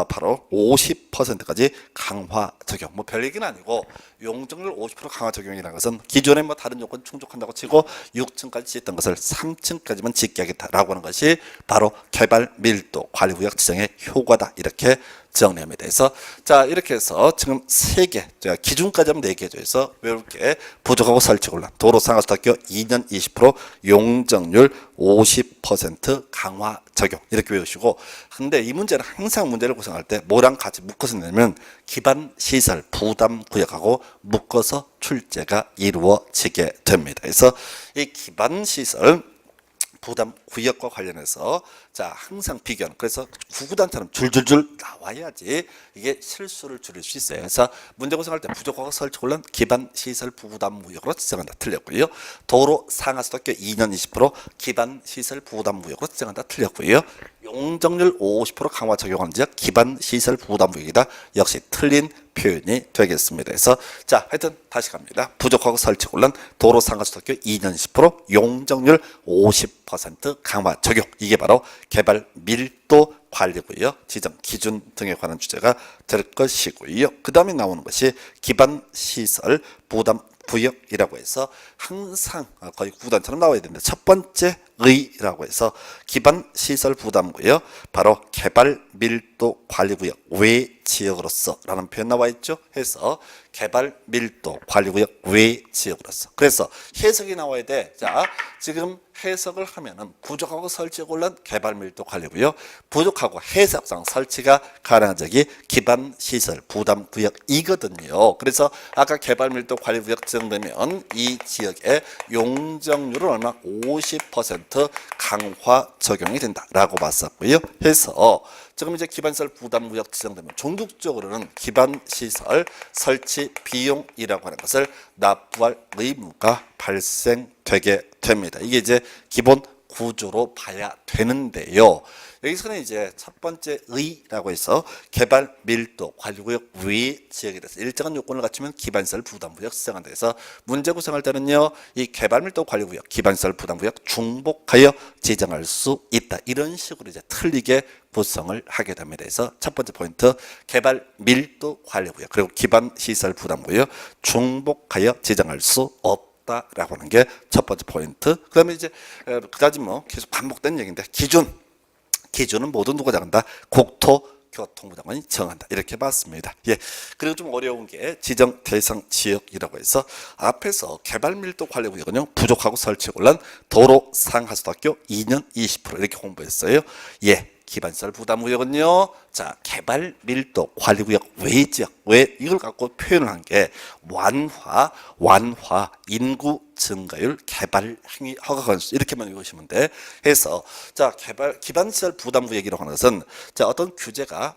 [SPEAKER 1] 바로 50%까지 강화 적용. 뭐 별 얘기는 아니고 용적률 50% 강화 적용이라는 것은 기존에 뭐 다른 요건 충족한다고 치고 6층까지 짓던 것을 3층까지만 짓게 하겠다라고 하는 것이 바로 개발 밀도 관리구역 지정의 효과다. 이렇게 정리합니다. 그래서 자 이렇게 해서 지금 3개 기준까지 하면 4개죠. 그래서 외울 게 부족하고 설치 곤란, 도로 상하수도학교 2년 20% 용적률 50% 강화 적용 이렇게 외우시고 근데 이 문제는 항상 문제를 구성할 때 뭐랑 같이 묶어서 내면 기반 시설 부담 구역하고 묶어서 출제가 이루어지게 됩니다. 그래서 이 기반 시설 부담 구역과 관련해서 자 항상 비교하는 그래서 구구단처럼 줄줄줄 나와야지 이게 실수를 줄일 수 있어요. 그래서 문제 구성할 때 부족하고 설치 곤란 기반 시설 부담 구역으로 지정한다 틀렸고요. 도로 상하수도학교 2년 20% 기반 시설 부담 구역으로 지정한다 틀렸고요. 용적률 50% 강화 적용하는 지역 기반 시설 부담 구역이다 역시 틀린 표현이 되겠습니다. 그래서 자 하여튼 다시 갑니다. 부족하고 설치 곤란 도로 상하수도학교 2년 20% 용적률 50% 강화 적용 이게 바로 개발 밀도 관리구역 지정 기준 등에 관한 주제가 될 것이고요. 그 다음에 나오는 것이 기반 시설 부담 구역이라고 해서 항상 거의 구단처럼 나와야 되는데 첫 번째 의라고 해서 기반 시설 부담 구역 바로 개발 밀도 관리구역 외 지역으로서 라는 표현 나와 있죠. 해서 개발 밀도 관리구역 외 지역으로서 그래서 해석이 나와야 돼. 자 지금 해석을 하면은 부족하고 설치 곤란 개발 밀도 관리구역 부족하고 해석상 설치가 가능한 지역이 기반 시설 부담 구역이거든요. 그래서 아까 개발 밀도 관리구역 지정되면 이 지역의 용적률은 얼마 50% 강화 적용이 된다라고 봤었고요. 해서 지금 이제 기반시설 부담구역 지정되면 종국적으로는 기반시설 설치 비용이라고 하는 것을 납부할 의무가 발생되게 됩니다. 이게 이제 기본 구조로 봐야 되는데요. 여기서는 이제 첫 번째 의라고 해서 개발 밀도 관리구역 외 지역에 대해서 일정한 요건을 갖추면 기반시설 부담구역 지정한다 해서 문제 구성할 때는요, 이 개발 밀도 관리구역 기반시설 부담구역 중복하여 지정할 수 있다, 이런 식으로 이제 틀리게 구성을 하게 됩니다. 그래서 첫 번째 포인트, 개발 밀도 관리구역 그리고 기반시설 부담구역 중복하여 지정할 수 없다 라고 하는 게 첫 번째 포인트. 그 다음에 이제 그다지 뭐 계속 반복된 얘기인데, 기준은 모두 누가 정한다? 국토교통부 장관이 정한다, 이렇게 봤습니다. 예. 그리고 좀 어려운 게 지정 대상 지역이라고 해서 앞에서 개발 밀도 관리 구역은요, 부족하고 설치 곤란 도로 상하수도학교 2년 20% 이렇게 공부했어요. 예. 기반시설 부담구역은요, 자, 개발 밀도 관리구역 외 지역, 왜 이걸 갖고 표현을 한 게 완화, 인구 증가율, 개발 행위 허가 건수 이렇게만 읽으시면 돼. 해서 자, 기반시설 부담구역이라고 하는 것은 자, 어떤 규제가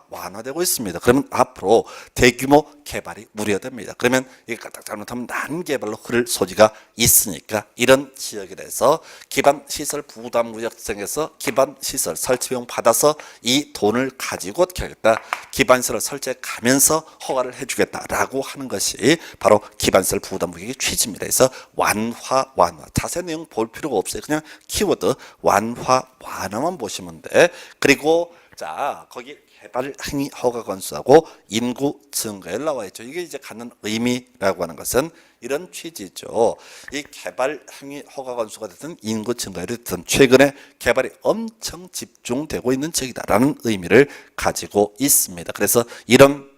[SPEAKER 1] 완화되고 있습니다. 그러면 앞으로 대규모 개발이 우려됩니다. 그러면 이게 까딱 잘못하면 난개발로 흐를 소지가 있으니까 이런 지역에 대해서 기반시설 부담구역 지정해서 기반시설 설치 비용 받아서 이 돈을 가지고 어떻게 하겠다? 기반시설 설치해 가면서 허가를 해주겠다라고 하는 것이 바로 기반시설 부담구역의 취지입니다. 그래서 완화. 자세한 내용 볼 필요가 없어요. 그냥 키워드 완화만 보시면 돼. 그리고 자, 거기 개발 행위 허가 건수하고 인구 증가율 나와 있죠. 이게 이제 갖는 의미라고 하는 것은 이런 취지죠. 이 개발 행위 허가 건수가 됐든 인구 증가율이 됐든 최근에 개발이 엄청 집중되고 있는 지역이다라는 의미를 가지고 있습니다. 그래서 이런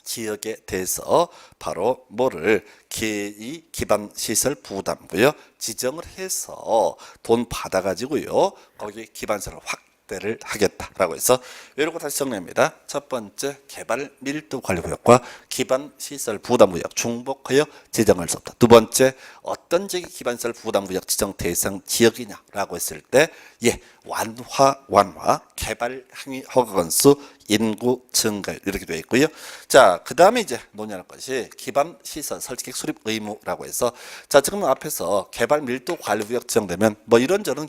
[SPEAKER 1] 지역에 대해서 바로 이 기반시설 부담구역 지정을 해서 돈 받아가지고요, 거기 기반시설을 확대를 하겠다라고 해서 이렇게 다시 정리합니다. 첫 번째, 개발 밀도 관리구역과 기반시설 부담구역 중복하여 지정할 수 없다. 두 번째, 어떤 지역이 기반시설 부담구역 지정 대상 지역이냐라고 했을 때, 예, 완화, 개발 행위 허가 건수, 인구 증가율 이렇게 되어 있고요. 자, 그 다음에 이제 논의할 것이 기반시설 설치객 수립 의무라고 해서, 자, 지금 앞에서 개발 밀도 관리구역 지정되면 뭐 이런저런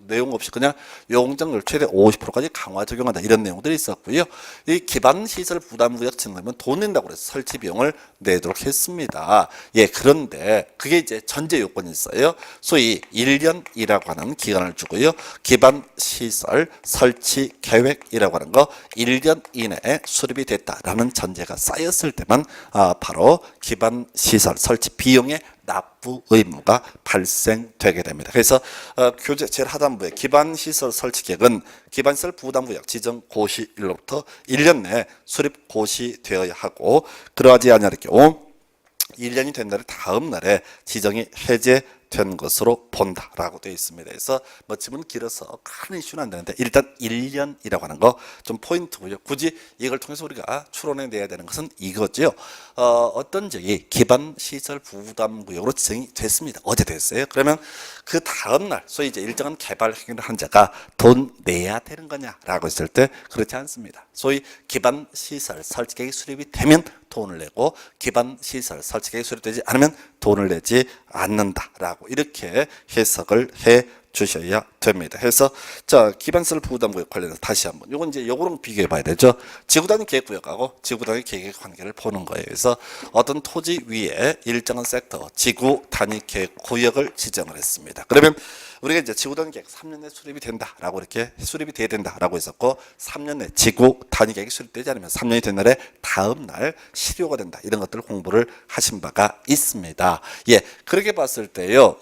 [SPEAKER 1] 내용 없이 그냥 용적률 최대 50%까지 강화 적용한다, 이런 내용들이 있었고요. 이 기반시설 부담구역 지정되면 돈 낸다고 해서 설치 비용을 내도록 했습니다. 예, 그런데 그게 이제 전제 요건이 있어요. 소위 1년이라고 하는 기간을 주고요. 기반시설 설치 계획이라고 하는 거 1년 이내에 수립이 됐다라는 전제가 쌓였을 때만 바로 기반시설 설치 비용의 납부 의무가 발생되게 됩니다. 그래서 교재 제일 하단부에 기반시설 설치 계획은 기반시설 부담구역 지정 고시일로부터 1년 내에 수립 고시되어야 하고, 그러하지 않을 경우 1년이 된 날의 다음 날에 지정이 해제된 것으로 본다라고 되어 있습니다. 그래서 뭐 지문 길어서 큰 이슈는 안 되는데 일단 1년이라고 하는 거 좀 포인트고요. 굳이 이걸 통해서 우리가 추론해 내야 되는 것은 이거죠. 어떤 지역이 기반시설 부담구역으로 지정이 됐습니다. 어제 됐어요. 그러면 그 다음 날 소위 이제 일정한 개발 행위를 한 자가 돈 내야 되는 거냐라고 했을 때 그렇지 않습니다. 소위 기반시설 설치 계획이 수립이 되면 돈을 내고 기반시설 설치 계획이 수립되지 않으면 돈을 내지 않는다라고 이렇게 해석을 해 주셔야 됩니다. 해서 자, 기반시설 부담구역 관련해서 다시 한번 요건 이제 요거랑 비교해 봐야 되죠. 지구단위 계획구역하고 지구단위 계획의 관계를 보는 거예요. 그래서 어떤 토지 위에 일정한 섹터 지구 단위 계획구역을 지정을 했습니다. 그러면 우리가 이제 지구단위 계획 3년 내 수립이 된다라고 이렇게 수립이 돼야 된다라고 했었고, 3년 내 지구 단위 계획이 수립되지 않으면 3년이 된 날에 다음 날 실효가 된다, 이런 것들을 공부를 하신 바가 있습니다. 예, 그렇게 봤을 때요,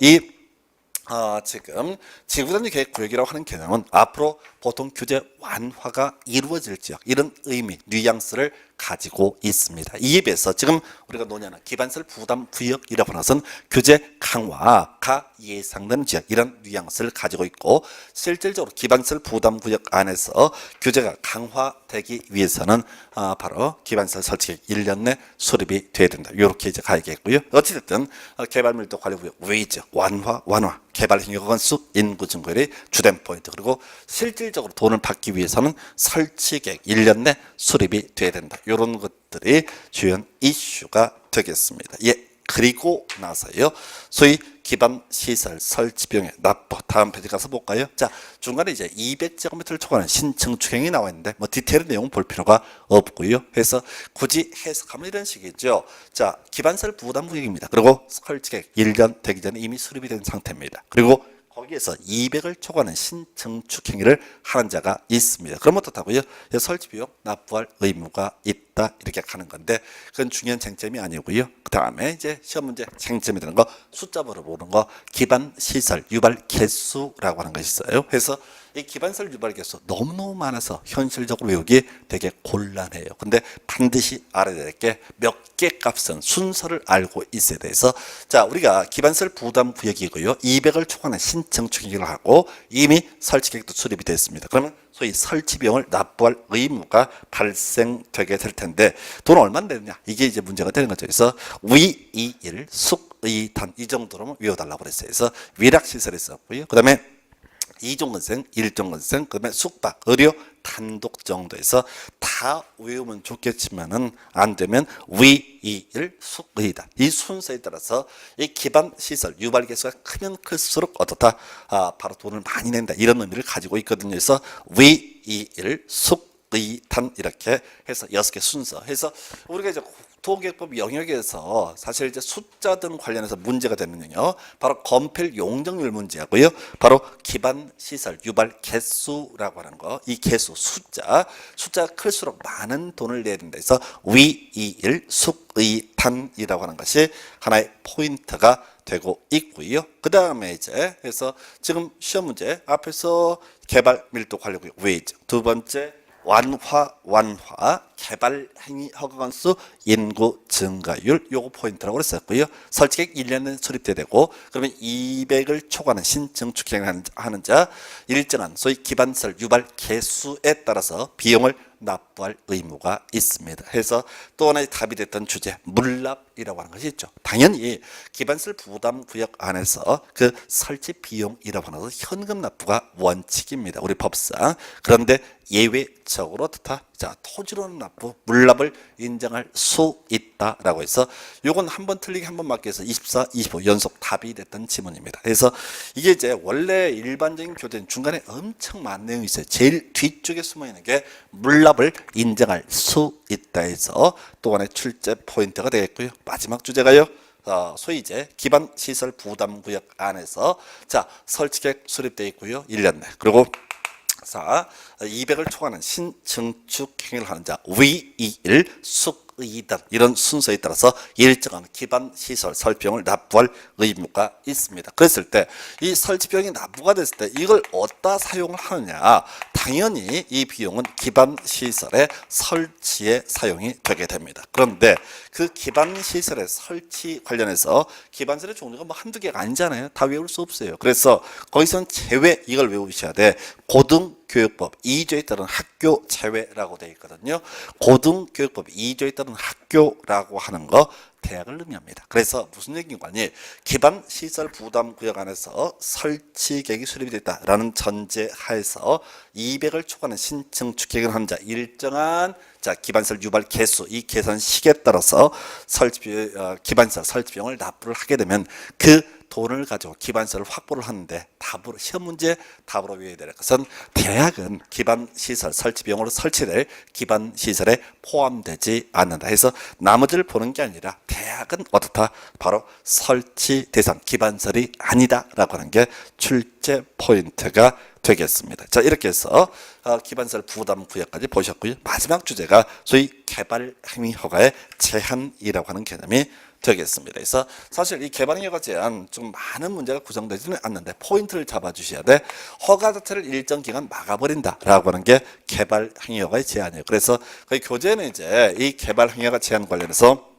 [SPEAKER 1] 지금 지구단위 계획구역이라고 하는 개념은 앞으로 보통 규제 완화가 이루어질 지역, 이런 의미, 뉘앙스를 가지고 있습니다. 이에 비해서 지금 우리가 논의하는 기반시설 부담구역이라고 하는 것은 규제 강화가 예상되는 지역, 이런 뉘앙스를 가지고 있고, 실질적으로 기반시설 부담구역 안에서 규제가 강화되기 위해서는 바로 기반시설 설치 1년 내 수립이 돼야 된다, 이렇게 이제 가야겠고요. 어찌됐든 개발밀도 관리구역 외지역 완화, 개발 행위 건수, 인구 증가율이 주된 포인트, 그리고 실질적으로 돈을 받기 위해서는 설치 계획 1년 내 수립이 돼야 된다, 이런 것들이 주요 이슈가 되겠습니다. 예, 그리고 나서요. 소위 기반 시설 설치 비용의 납부. 다음 페이지 가서 볼까요? 자, 중간에 이제 200제곱미터를 초과하는 신증축행이 나와 있는데 뭐 디테일한 내용은 볼 필요가 없고요. 그래서 굳이 해석하면 이런 식이죠. 자, 기반설 부담 구역입니다. 그리고 설치계획 1년 되기 전에 이미 수립이 된 상태입니다. 그리고 거기에서 200을 초과하는 신증축 행위를 하는 자가 있습니다. 그럼 어떻다고요? 설치 비용 납부할 의무가 있다 이렇게 가는 건데 그건 중요한 쟁점이 아니고요. 그 다음에 이제 시험 문제 쟁점이 되는 거 숫자 물어보는 거 기반 시설 유발 개수라고 하는 것이 있어요. 그래서 이 기반설 유발 개수 너무너무 많아서 현실적으로 외우기 되게 곤란해요. 근데 반드시 알아야 될 게 몇 개 값은 순서를 알고 있어야 돼서 자, 우리가 기반설 부담 구역이고요. 200을 초과하는 신청축액을 하고 이미 설치 계획도 수립이 됐습니다. 그러면 소위 설치 비용을 납부할 의무가 발생되게 될 텐데 돈 얼마나 되느냐 이게 이제 문제가 되는 거죠. 그래서 위, 이, 일, 숙, 의, 단 이 정도로 외워달라고 그랬어요. 그래서 위락시설이 있었고요. 그 다음에 이종근생, 일종근생, 그다음에 숙박, 의료, 단독 정도에서 다 외우면 좋겠지만은 안 되면 위, 이, 일, 숙, 의다 이 순서에 따라서 이 기반 시설 유발 개수가 크면 클수록 어떻다? 바로 돈을 많이 낸다 이런 의미를 가지고 있거든요. 그래서 위, 이, 일, 숙, 의, 단 이렇게 해서 6개 순서 해서 우리가 이제 도계법 영역에서 사실 이제 숫자 등 관련해서 문제가 되면요. 바로 건필 용적률 문제하고요. 바로 기반 시설 유발 개수라고 하는 거. 이 개수 숫자가 클수록 많은 돈을 내야 된다 해서 위, 이, 일, 숙, 의, 단이라고 하는 것이 하나의 포인트가 되고 있고요. 그 다음에 이제 그래서 지금 시험 문제 앞에서 개발 밀도 관리구역 웨이즈 두 번째 완화 개발 행위 허가 건수 인구 증가율 요거 포인트라고 그랬었고요. 설치계획 1년은 수립돼야 되고 그러면 200을 초과하는 신증축 행하는 자 일정한 소위 기반설 유발 개수에 따라서 비용을 납부할 의무가 있습니다. 그래서 또 하나의 답이 됐던 주제 물납이라고 하는 것이 있죠. 당연히 기반설 부담 구역 안에서 그 설치 비용이라고 하는 것은 현금 납부가 원칙입니다. 우리 법상. 그런데 예외적으로 자, 토지로는 납부, 물납을 인정할 수 있다라고 해서 요건 한 번 틀리기 한 번 맞게 해서 24, 25 연속 답이 됐던 지문입니다. 그래서 이게 이제 원래 일반적인 교재는 중간에 엄청 많은 내용이 있어요. 제일 뒤쪽에 숨어 있는 게 물납을 인정할 수 있다 해서 또 하나의 출제 포인트가 되겠고요. 마지막 주제가요. 소위 이제 기반 시설 부담 구역 안에서 자, 설치계획 수립되어 있고요. 1년 내. 그리고 200을 초과하는 신증축 행위를 하는 자 위, 이, 일, 숙, 의, 단 이런 순서에 따라서 일정한 기반 시설 설비용을 납부할 의무가 있습니다. 그랬을 때 이 설치 비용이 납부가 됐을 때 이걸 어디다 사용을 하느냐 당연히 이 비용은 기반 시설의 설치에 사용이 되게 됩니다. 그런데 그 기반 시설의 설치 관련해서 기반설의 종류가 뭐 한두 개가 아니잖아요. 다 외울 수 없어요. 그래서 거기서는 제외 이걸 외우셔야 돼. 고등교육법 2조에 따른 학교 제외라고 되어 있거든요. 고등교육법 2조에 따른 학교라고 하는 거 대학을 의미합니다. 그래서 무슨 얘기인가니 기반 시설 부담 구역 안에서 설치 계획이 수립이 됐다라는 전제 하에서 200을 초과하는 신증축 계획을 하는 자 일정한 자 기반시설 유발 개수 이 계산식에 따라서 기반시설 설치 비용을 납부를 하게 되면 그 돈을 가지고 기반시설을 확보를 하는데 답으로 시험 문제 답으로 외워야 될 것은 대학은 기반시설 설치 비용으로 설치될 기반시설에 포함되지 않는다 해서 나머지를 보는 게 아니라 대학은 어떻다 바로 설치 대상 기반시설이 아니다 라고 하는 게 출제 포인트가 되겠습니다. 자 이렇게 해서 기반시설 부담 구역까지 보셨고요. 마지막 주제가 소위 개발 행위 허가의 제한이라고 하는 개념이 되겠습니다. 그래서 사실 이 개발행위허가 제한 좀 많은 문제가 구성되지는 않는데 포인트를 잡아주셔야 돼. 허가 자체를 일정 기간 막아버린다라고 하는 게 개발행위허가의 제한이에요. 그래서 거의 교재는 이제 이 개발행위허가 제한 관련해서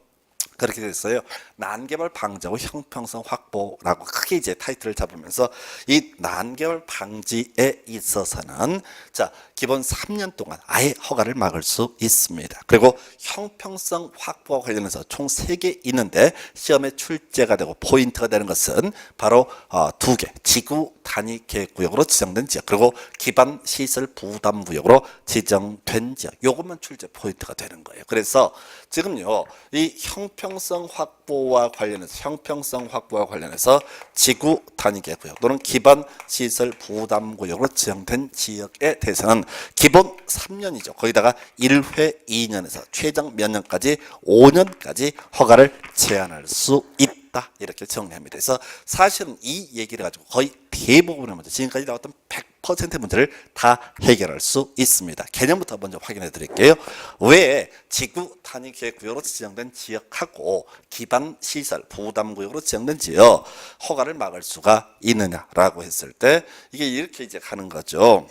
[SPEAKER 1] 그렇게 됐어요. 난개발 방지하고 형평성 확보라고 크게 이제 타이틀을 잡으면서 이 난개발 방지에 있어서는 자 기본 3년 동안 아예 허가를 막을 수 있습니다. 그리고 형평성 확보와 관련해서 총 3개 있는데 시험에 출제가 되고 포인트가 되는 것은 바로 2개 지구 단위 계획구역으로 지정된 지역, 그리고 기반 시설 부담 구역으로 지정된 지역, 요것만 출제 포인트가 되는 거예요. 그래서 지금요, 이 형평성 확보와 관련해서 지구 단위 계획구역 또는 기반 시설 부담 구역으로 지정된 지역에 대해서는 기본 3년이죠. 거기다가 1회 2년에서 최장 몇 년까지 5년까지 허가를 제한할 수 있다. 이렇게 정리합니다. 그래서 사실은 이 얘기를 가지고 거의 대부분의 문제, 지금까지 나왔던 100%의 문제를 다 해결할 수 있습니다. 개념부터 먼저 확인해 드릴게요. 왜 지구 단위 계획구역으로 지정된 지역하고 기반 시설 부담 구역으로 지정된 지역 허가를 막을 수가 있느냐라고 했을 때 이게 이렇게 이제 가는 거죠.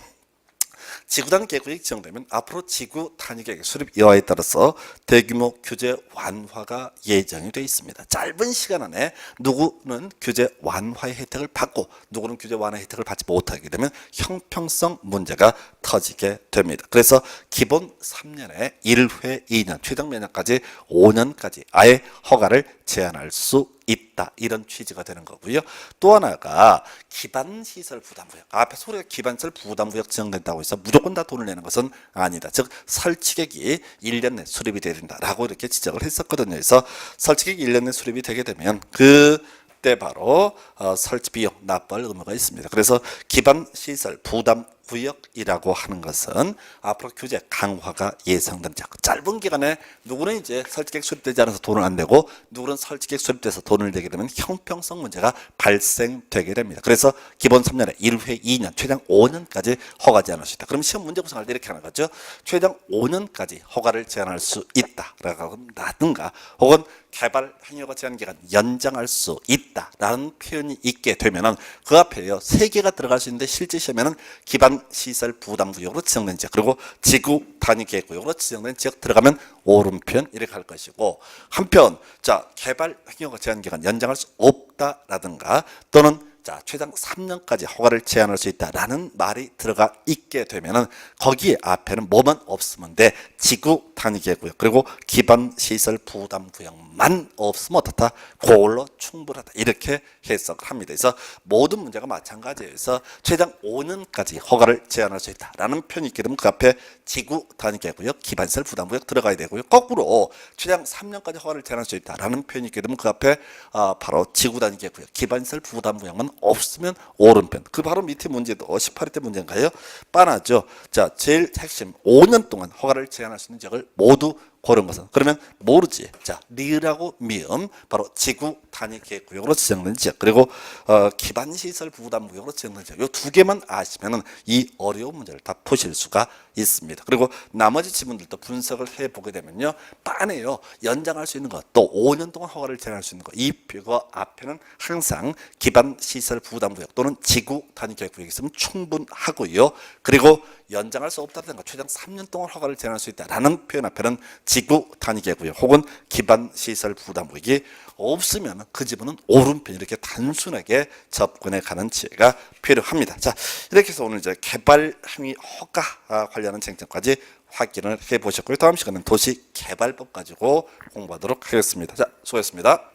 [SPEAKER 1] 지구 단위 계획구역이 지정되면 앞으로 지구 단위 계획 수립 여하에 따라서 대규모 규제 완화가 예정이 되어 있습니다. 짧은 시간 안에 누구는 규제 완화의 혜택을 받고 누구는 규제 완화 혜택을 받지 못하게 되면 형평성 문제가 터지게 됩니다. 그래서 기본 3년에 1회 2년, 최장 몇 년까지 5년까지 아예 허가를 제한할 수 있다. 이런 취지가 되는 거고요. 또 하나가 기반시설 부담구역. 앞에 소리가 기반시설 부담구역 지정된다고 해서 무조건 다 돈을 내는 것은 아니다. 즉 설치객이 1년 내 수립이 돼야 된다라고 이렇게 지적을 했었거든요. 그래서 설치객이 1년 내 수립이 되게 되면 그때 바로 설치 비용 납부할 의무가 있습니다. 그래서 기반시설 부담 구역이라고 하는 것은 앞으로 규제 강화가 예상된 자, 짧은 기간에 누구는 이제 설치객 수립되지 않아서 돈을 안 내고 누구는 설치객 수립돼서 돈을 내게 되면 형평성 문제가 발생되게 됩니다. 그래서 기본 3년에 1회 2년, 최장 5년까지 허가 제한할 수 있다. 그럼 시험 문제 구성할 때 이렇게 하는 거죠. 최장 5년까지 허가를 제한할 수 있다라든가 혹은 개발 행위허가 제한 기간 연장할 수 있다라는 표현이 있게 되면은 그 앞에요 3개가 들어갈 수 있는데 실제 시험에는 기반 시설 부담 구역으로 지정된 지역 그리고 지구 단위 계획 구역으로 지정된 지역 들어가면 오른편 이렇게 할 것이고 한편 자 개발 행위허가 제한 기간 연장할 수 없다라든가 또는 자 최장 3년까지 허가를 제한할 수 있다라는 말이 들어가 있게 되면은 거기에 앞에는 뭐만 없으면 돼 지구 단위 계획 구역 그리고 기반 시설 부담 구역만 없으면 어떻다 그걸로 충분하다 이렇게 해석을 합니다. 그래서 모든 문제가 마찬가지예요. 그래서 최장 5년까지 허가를 제한할 수 있다라는 표현이 있게 되면 그 앞에 지구 단위 계획 구역 기반 시설 부담 구역 들어가야 되고요. 거꾸로 최장 3년까지 허가를 제한할 수 있다라는 표현이 있게 되면 그 앞에 바로 지구 단위 계획 구역 기반 시설 부담 구역만 없으면 오른편. 그 바로 밑에 문제도 18회 문제인가요? 빤하죠. 자, 제일 핵심 5년 동안 허가를 제한할 수 있는 지역을 모두 고른 것은 그러면 모르지. 자, 리을하고 미음 바로 지구 단위 계획 구역으로 지정된 지역 그리고 기반 시설 부담 구역으로 지정된 지역 이 두 개만 아시면은 이 어려운 문제를 다 푸실 수가 있습니다. 그리고 나머지 지문들도 분석을 해 보게 되면요. 빤해요. 연장할 수 있는 것 또 5년 동안 허가를 제한할 수 있는 것 이 표 앞에는 항상 기반 시설 부담 구역 또는 지구 단위 계획 구역이 있으면 충분하고요. 그리고 연장할 수 없다든가 최장 3년 동안 허가를 제한할 수 있다라는 표현 앞에는 지구 단위 계획 구역 혹은 기반 시설 부담 구역이 없으면 그 지문은 오른편 이렇게 단순하게 접근해 가는 지혜가 필요합니다. 자, 이렇게 해서 오늘 이제 개발 행위 허가 관련한 쟁점까지 확인을 해 보셨고요. 다음 시간은 도시개발법 가지고 공부하도록 하겠습니다. 자, 수고했습니다.